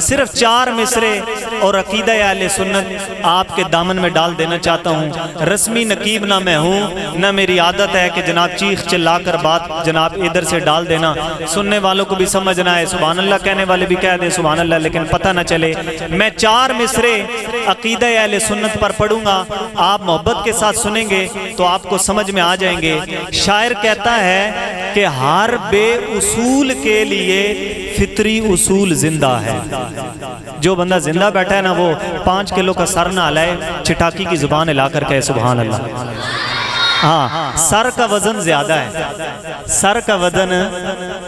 صرف 4 مصرے اور عقیدہ اہل سنت آپ کے دامن میں ڈال دینا چاہتا ہوں۔ رسمی نقیب نہ میں ہوں، نہ میری عادت ہے کہ جناب چیخ چلا کر بات جناب ادھر سے ڈال دینا، سننے والوں کو بھی سمجھنا ہے، سبحان اللہ کہنے والے بھی کہہ دیں سبحان اللہ، لیکن پتہ نہ چلے۔ میں 4 مصرے عقیدہ اہل سنت پر پڑھوں گا، آپ محبت کے ساتھ سنیں گے تو آپ کو سمجھ میں آ جائیں گے۔ شاعر کہتا ہے کہ ہر بے اصول کے لیے فطری اصول زندہ ہے۔ جو بندہ زندہ بیٹھا ہے نا، وہ 5 کلو کا سر نہ ہلائے، چٹاکی کی زبان ہلا کر کہے سبحان اللہ۔ ہاں، سر کا وزن زیادہ ہے، سر کا وزن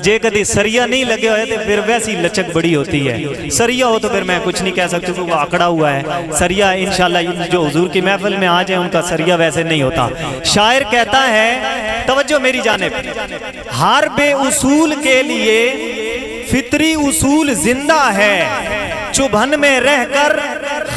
جے کدی سریا نہیں لگے ہوئے تو پھر ویسی لچک بڑی ہوتی ہے، سریا ہو تو پھر میں کچھ نہیں کہہ سکتا کہ وہ آکڑا ہوا ہے۔ سریا انشاءاللہ جو حضور کی محفل میں آ جائیں ان کا سریا ویسے نہیں ہوتا۔ شاعر کہتا ہے، توجہ میری جانب، ہر بے اصول کے لیے فطری اصول زندہ ہے، چبھن میں رہ کر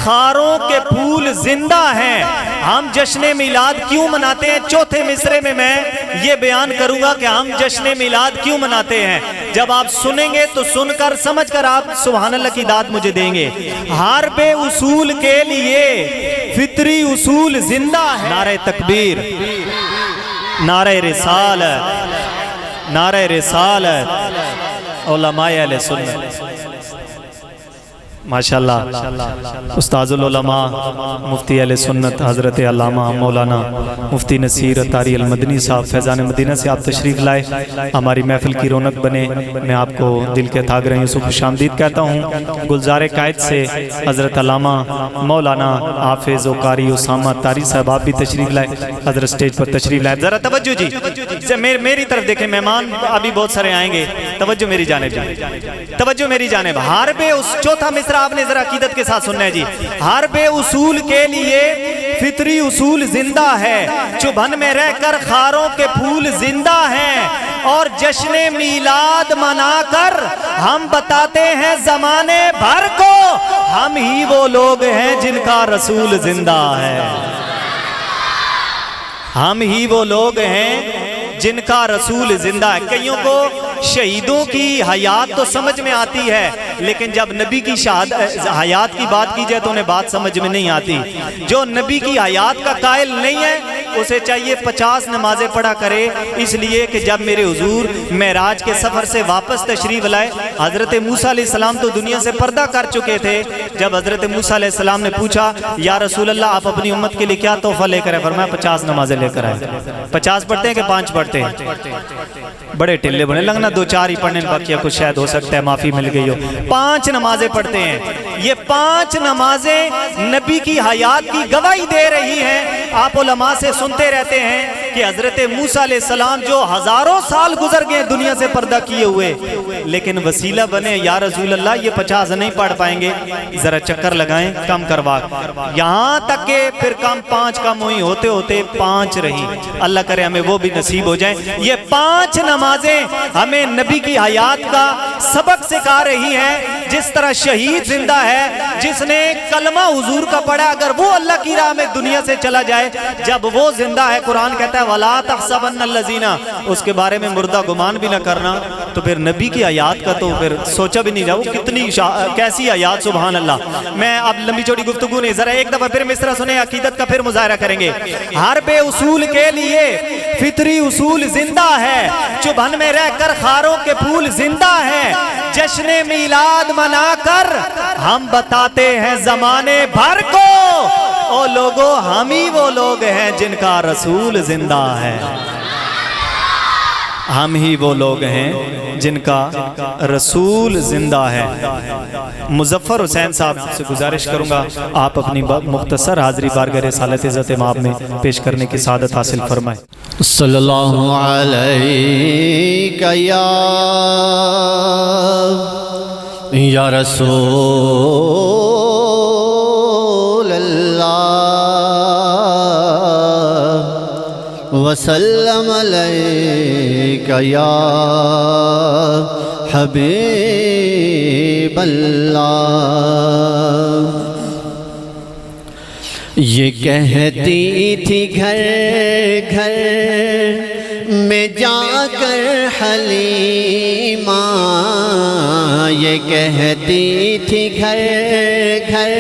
خاروں کے پھول زندہ ہیں۔ ہم جشن میلاد کیوں مناتے ہیں؟ چوتھے مصرے میں میں یہ بیان کروں گا کہ ہم جشن میلاد کیوں مناتے ہیں۔ جب آپ سنیں گے تو سن کر سمجھ کر آپ سبحان اللہ کی داد مجھے دیں گے۔ ہر بے اصول کے لیے فطری اصول زندہ ہے۔ نعرہ تکبیر، نعرہ رسالت، نعرہ رسالت، علماء اہل سنت، ماشاءاللہ استاذ العلماء مفتی اہل سنت حضرت علامہ مولانا مفتی نصیر عطاری المدنی صاحب فیضان مدینہ سے آپ تشریف لائے، ہماری محفل کی رونق بنے۔ میں آپ کو دل کے تھاگ رہی ہوں خوش آمدید کہتا ہوں۔ گلزار قائد سے حضرت علامہ مولانا حافظ و قاری اسامہ عطاری صاحب آپ بھی تشریف لائے، حضرت سٹیج پر تشریف لائے۔ ذرا توجہ جی، میری طرف دیکھیں، مہمان ابھی بہت سارے آئیں گے، توجہ میری جانب، توجہ میری جانب۔ ہر بے اس چوتھا مصرع آپ نے ذرا عقیدت کے ساتھ سننا ہے جی۔ ہر بے اصول کے لیے فطری اصول زندہ ہے، چبھن میں رہ کر خاروں کے پھول زندہ ہیں، اور جشن میلاد منا کر ہم بتاتے ہیں زمانے بھر کو، ہم ہی وہ لوگ ہیں جن کا رسول زندہ ہے۔ ہم ہی وہ لوگ ہیں جن کا رسول زندہ ہے۔ کئیوں کو شہیدوں کی حیات تو سمجھ میں آتی ہے، لیکن جب نبی کی حیات کی بات کی جائے تو انہیں بات سمجھ میں نہیں آتی۔ جو نبی کی حیات کا قائل نہیں ہے اسے چاہیے 50 نمازیں پڑھا کرے، اس لیے کہ جب میرے حضور معراج کے سفر سے واپس تشریف لائے، حضرت موسیٰ علیہ السلام تو دنیا سے پردہ کر چکے تھے۔ جب حضرت موسیٰ علیہ السلام نے پوچھا یا رسول اللہ آپ اپنی امت کے لیے کیا تحفہ لے کر آئے؟ فرمایا 50 نمازیں لے کر آئے۔ 50 پڑھتے ہیں کہ 5 پڑھتے ہیں؟ بڑے ٹلے بنے لگنا 2-4 ہی پڑھنے باقی کچھ شاید ہو سکتا ہے معافی مل گئی ہو۔ 5 نمازیں پڑھتے ہیں۔ یہ 5 نمازیں نبی کی حیات کی گواہی دے رہی ہیں۔ آپ علماء سے سنتے رہتے ہیں کہ حضرت موسیٰ علیہ السلام جو ہزاروں سال گزر گئے دنیا سے پردہ کیے ہوئے، لیکن وسیلہ بنے یا رسول اللہ یہ 50 نہیں پڑھ پائیں گے، ذرا چکر لگائیں کم کروا، یہاں تک کہ پھر کم 5 کم ہوئی، ہوتے ہوتے 5 رہی۔ اللہ کرے ہمیں وہ بھی نصیب ہو جائیں۔ یہ 5 نمازیں ہمیں نبی کی حیات کا سبق سکھا رہی ہیں۔ جس طرح شہید زندہ ہے، جس نے کلمہ حضور کا پڑھا، اگر وہ اللہ کی راہ میں دنیا سے چلا جائے، جب وہ زندہ ہے، قرآن کہتا ہے وَلَا تَحْسَبَنَّ الَّذِينَ، اس کے بارے میں مردہ گمان بھی نہ کرنا، تو پھر نبی کی حیات کا تو پھر سوچا بھی نہیں جاؤ کتنی کیسی حیات، سبحان اللہ۔ میں اب لمبی چوڑی گفتگو نہیں، ذرا ایک دفعہ پھر مصرع سنیں، عقیدت کا پھر مظاہرہ کریں گے۔ ہر بے اصول کے لیے فطری اصول زندہ ہے، چبھن میں رہ کر خاروں کے پھول زندہ ہیں، جشن میلاد منا کر ہم بتاتے ہیں زمانے بھر کو، او لوگو ہم ہی وہ لوگ ہیں جن کا رسول زندہ ہے۔ ہم ہی وہ لوگ ہیں جن کا رسول زندہ ہے۔ مظفر حسین صاحب سے گزارش کروں گا آپ اپنی مختصر حاضری بارگاہ رسالت عزت مآب میں پیش کرنے کی سعادت حاصل فرمائیں۔ صلی اللہ علیہ یا رسول اللہ وسلم علیک یا حبیب اللہ۔ یہ کہتی تھی گھر گھر میں جا کر حلیمہ یہ کہتی تھی گھر گھر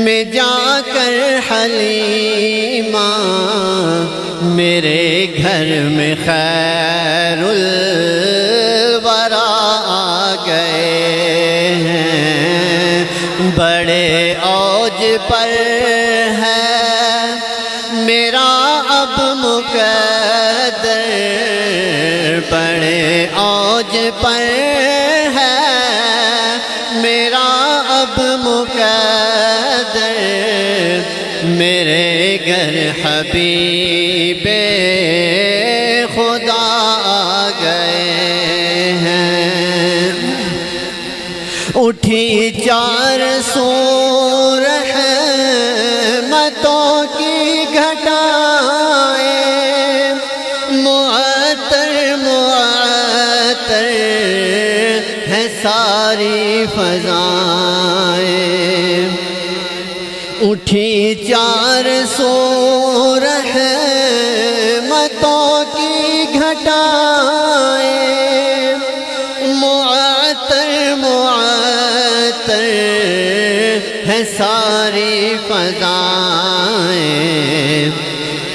میں جا کر حلیمہ میرے گھر میں خیر الورا آ گئے ہیں بڑے اوج پر ہے میرا اب مقدر بڑے اوج پر ہے میرا اب مقدر میرے گھر حبیب خدا آ گئے ہیں اٹھی 400 رحمتوں کی گھٹائیں معطر معطر ہے ساری فضائیں اٹھی 400 رحمتوں کی گھٹائیں معطر معطر ہے ساری فضائیں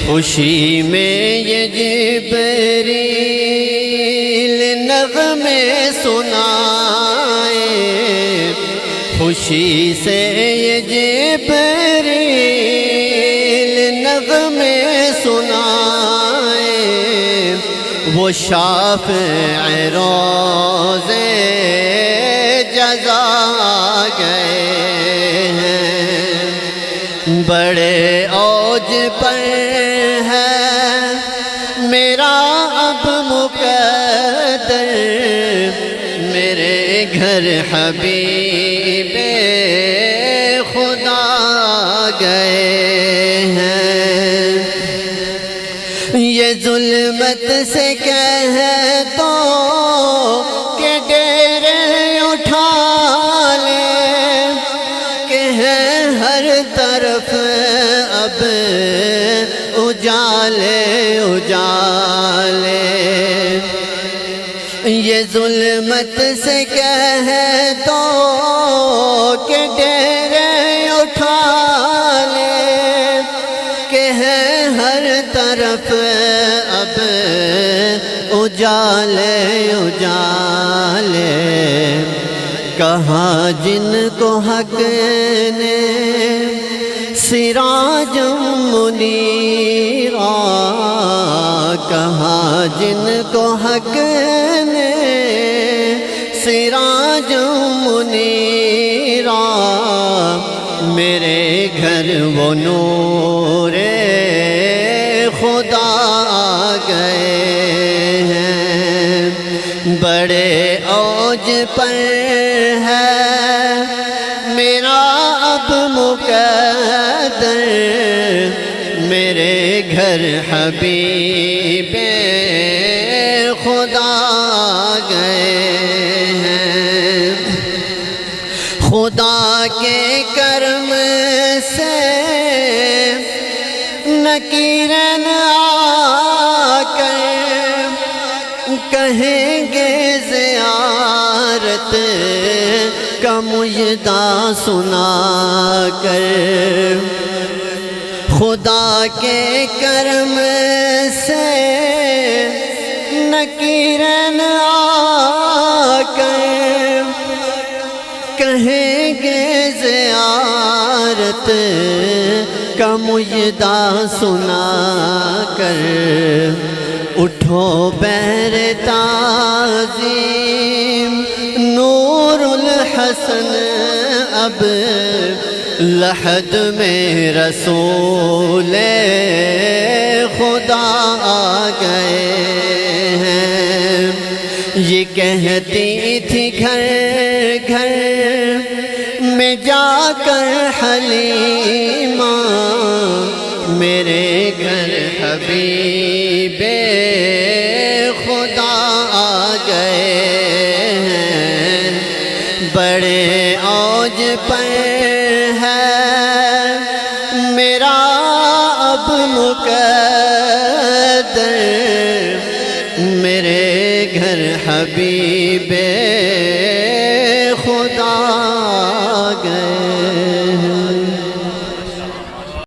خوشی میں یہ جبریل نغمے سنائے خوشی سے یہ جبریل نغمے سنائے وہ شافع روز جزا گئے ہیں بڑے اوج پر ہے میرا اب مقدر میرے گھر حبیب خدا گئے ہیں یہ ظلمت سے کہہ تو کہ ڈیرے اٹھا لے کہ ہے ہر طرف اب اجالے اجالے یہ ظلمت سے کہہ تو کہ ڈیرے اٹھا لے کہ ہے ہر طرف اب اجالے اجالے کہا جن کو حق نے سراج منیرا کہا جن کو حق نے سراج منیرا میرے گھر وہ نور خدا آ گئے ہیں بڑے اوج پر ہے میرا اب مقدر میرے گھر حبیب خدا گئے ہیں خدا کے کرم سے نکیرن آ کر کہیں گے زیارت کا مجدہ سنا کر خدا کے کرم سے نکیرن آ کر کہیں گے زیارت کا مجدہ سنا کر اٹھو بہر تعظیم نور الحسن اب لحد میں رسول خدا آ گئے ہیں یہ کہتی تھی گھر گھر میں جا کر حلیمہ میرے گھر حبیب خدا آ گئے ہیں بڑے اوج پر ہے میرا اب مقدر گئے ہیں.